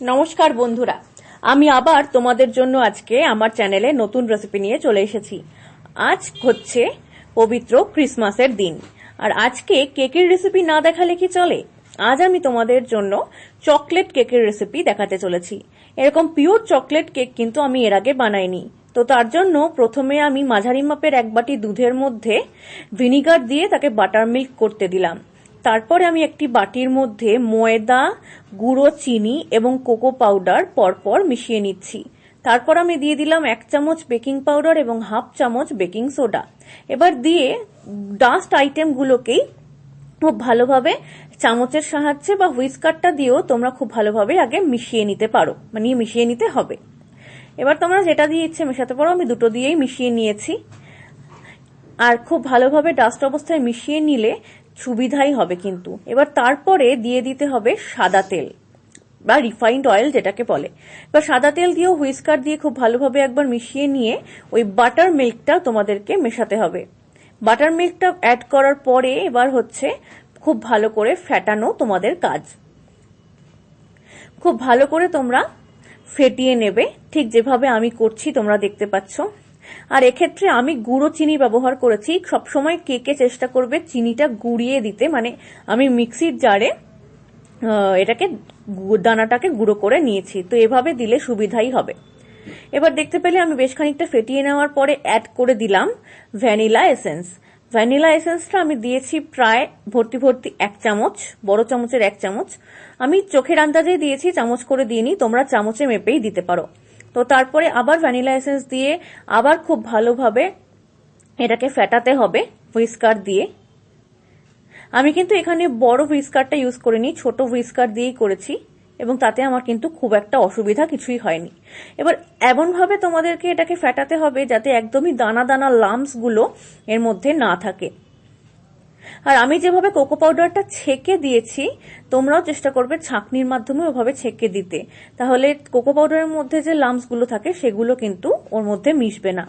নমস্কার বন্ধুরা, আমি আবার তোমাদের জন্য আজকে আমার চ্যানেলে নতুন রেসিপি নিয়ে চলে এসেছি। আজ হচ্ছে পবিত্র ক্রিসমাসের দিন, আর আজকে কেকের রেসিপি না দেখালে কি চলে। আজ আমি তোমাদের জন্য চকলেট কেকের রেসিপি দেখাতে চলেছি। এরকম পিওর চকলেট কেক কিন্তু আমি এর আগে বানাইনি। তো তার জন্য প্রথমে আমি মাঝারি মাপের এক বাটি দুধের মধ্যে ভিনিগার দিয়ে তাকে বাটার মিল্ক করতে দিলাম। তারপরে আমি একটি বাটির মধ্যে ময়দা, গুঁড়ো চিনি এবং কোকো পাউডার পরপর মিশিয়ে নিচ্ছি। তারপর আমি দিয়ে দিলাম 1 চামচ বেকিং পাউডার এবং 1/2 চামচ বেকিং সোডা। এবার দিয়ে ডাস্ট আইটেমগুলোকেই খুব ভালোভাবে চামচের সাহায্যে বা হুইস্কারটা দিয়েও তোমরা খুব ভালোভাবে আগে মিশিয়ে নিতে পারো, মানে মিশিয়ে নিতে হবে। এবার তোমরা যেটা দিয়ে ইচ্ছে মেশাতে পারো, আমি দুটো দিয়েই মিশিয়ে নিয়েছি। আর খুব ভালোভাবে ডাস্ট অবস্থায় মিশিয়ে নিলে সুবিধাই হবে কিন্তু। এবার তারপরে দিয়ে দিতে হবে সাদা তেল বা রিফাইন্ড অয়েল যেটাকে বলে। এবার সাদা তেল দিয়েও হুইস্কার দিয়ে খুব ভালোভাবে একবার মিশিয়ে নিয়ে ওই বাটার মিল্কটা তোমাদেরকে মেশাতে হবে। বাটার মিল্কটা অ্যাড করার পরে এবার হচ্ছে খুব ভালো করে ফেটানো তোমাদের কাজ। খুব ভালো করে তোমরা ফেটিয়ে নেবে, ঠিক যেভাবে আমি করছি তোমরা দেখতে পাচ্ছ। আর এক্ষেত্রে আমি গুঁড়ো চিনি ব্যবহার করেছি। সবসময় কেকে চেষ্টা করবে চিনিটা গুঁড়িয়ে দিতে, মানে আমি মিক্সির জারে এটাকে দানাটাকে গুঁড়ো করে নিয়েছি, তো এভাবে দিলে সুবিধাই হবে। এবার দেখতে পেলে আমি বেশ খানিকটা ফেটিয়ে নেওয়ার পরে অ্যাড করে দিলাম ভ্যানিলা এসেন্স। ভ্যানিলা এসেন্সটা আমি দিয়েছি প্রায় ভর্তি 1 চামচ, বড় চামচের 1 চামচ। আমি চোখের আন্দাজে দিয়েছি, চামচ করে দিইনি, তোমরা চামচে মেপেই দিতে পারো। তো তারপরে আবার ভ্যানিলা এসেন্স দিয়ে আবার খুব ভালোভাবে এটাকে ফেটাতে হবে হুইস্কার দিয়ে। আমি কিন্তু এখানে বড় হুইস্কারটা ইউজ করিনি, ছোট হুইস্কার দিয়েই করেছি এবং তাতে আমার কিন্তু খুব একটা অসুবিধা কিছুই হয়নি। এবার এমনভাবে তোমাদেরকে এটাকে ফেটাতে হবে যাতে একদমই দানা দানা লাম্পস গুলো এর মধ্যে না থাকে। আর আমি যেভাবে কোকো পাউডারটা ছেঁকে দিয়েছি, তোমরাও চেষ্টা করবে ছাঁকনির মাধ্যমে ওভাবে ছেঁকে দিতে, তাহলে কোকো পাউডারের মধ্যে যে লাম্পস গুলো থাকে সেগুলো কিন্তু ওর মধ্যে মিশবে না।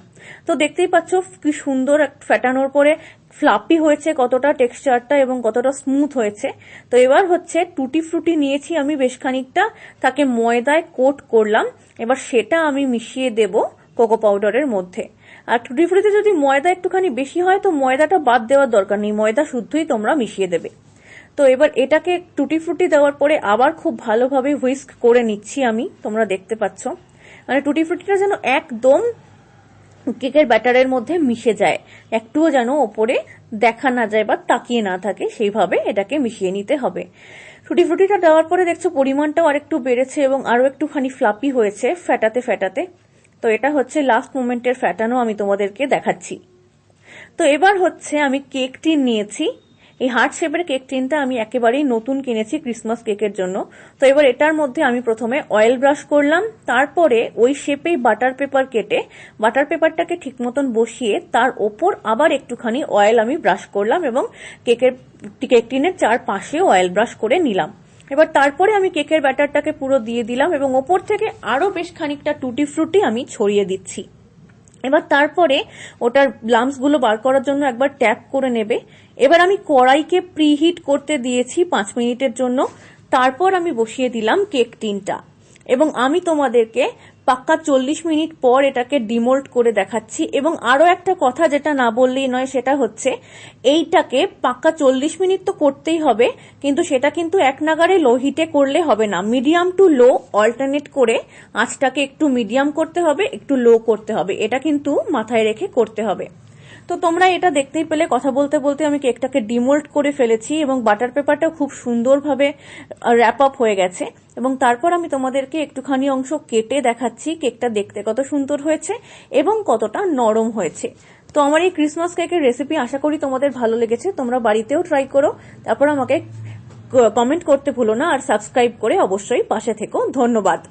তো দেখতেই পাচ্ছ কি সুন্দর ফেটানোর পরে ফ্লাপি হয়েছে কতটা টেক্সচারটা এবং কতটা স্মুথ হয়েছে। তো এবার হচ্ছে টুটি ফ্রুটি নিয়েছি আমি বেশ খানিকটা, তাকে ময়দায় কোট করলাম। এবার সেটা আমি মিশিয়ে দেব কোকো পাউডারের মধ্যে। আর টুটি ফ্রুটিতে যদি ময়দা একটুখানি বেশি হয় তো ময়দাটা বাদ দেওয়ার দরকার নেই, ময়দা শুদ্ধই তোমরা মিশিয়ে দেবে। তো এবার এটাকে টুটি ফ্রুটি দেওয়ার পরে আবার খুব ভালোভাবে হুইস্ক করে নিচ্ছি আমি, তোমরা দেখতে পাচ্ছ। মানে টুটি ফ্রুটিটা যেন একদম কেকের ব্যাটারের মধ্যে মিশে যায়, একটুও যেন ওপরে দেখা না যায় বা তাকিয়ে না থাকে, সেইভাবে এটাকে মিশিয়ে নিতে হবে। টুটি ফ্রুটিটা দেওয়ার পরে দেখছো পরিমাণটাও আরেকটু বেড়েছে এবং আরো একটুখানি ফ্লাপি হয়েছে ফেটাতে ফেটাতে। তো এটা হচ্ছে লাস্ট মোমেন্টের ফ্যাটানো, আমি তোমাদেরকে দেখাচ্ছি। তো এবার হচ্ছে আমি কেক টিন নিয়েছি। এই হার্ট শেপের কেক টিনটা আমি একেবারেই নতুন কিনেছি ক্রিসমাস কেকের জন্য। তো এবার এটার মধ্যে আমি প্রথমে অয়েল ব্রাশ করলাম, তারপরে ওই শেপেই বাটার পেপার কেটে বাটার পেপারটাকে ঠিক মতন বসিয়ে তার ওপর আবার একটুখানি অয়েল আমি ব্রাশ করলাম এবং কেক টিনের চারপাশেও অয়েল ব্রাশ করে নিলাম। এবার তারপরে আমি কেকের ব্যাটারটাকে পুরো দিয়ে দিলাম এবং ওপর থেকে আরো বেশ খানিকটা টুটি ফ্রুটি আমি ছড়িয়ে দিচ্ছি। এবার তারপরে ওটার লাম্পস গুলো বার করার জন্য একবার ট্যাপ করে নেবে। এবার আমি কড়াইকে প্রিহিট করতে দিয়েছি 5 মিনিটের জন্য। তারপর আমি বসিয়ে দিলাম কেক টিনটা এবং আমি তোমাদেরকে পাক্কা 40 মিনিট পর এটাকে ডিমোল্ড করে দেখাচ্ছি। এবং আরো একটা কথা যেটা না বললেই নয়, সেটা হচ্ছে এইটাকে পাক্কা 40 মিনিট তো করতেই হবে, কিন্তু সেটা কিন্তু এক নাগারে লো হিটে করলে হবে না, মিডিয়াম টু লো অল্টারনেট করে আঁচটাকে একটু মিডিয়াম করতে হবে, একটু লো করতে হবে, এটা কিন্তু মাথায় রেখে করতে হবে। তো তোমরা এটা দেখতেই পেলে কথা বলতে বলতে আমি কেকটাকে ডিমোল্ড করে ফেলেছি এবং বাটার পেপারটা খুব সুন্দরভাবে র্যাপ আপ হয়ে গেছে। এবং তারপর আমি তোমাদেরকে একটুখানি অংশ কেটে দেখাচ্ছি কেকটা দেখতে কত সুন্দর হয়েছে এবং কতটা নরম হয়েছে। তো আমার এই ক্রিসমাস কেকের রেসিপি আশা করি তোমাদের ভালো লেগেছে, তোমরা বাড়িতেও ট্রাই করো। তারপর আমাকে কমেন্ট করতে ভুলো না, আর সাবস্ক্রাইব করে অবশ্যই পাশে থেকো। ধন্যবাদ।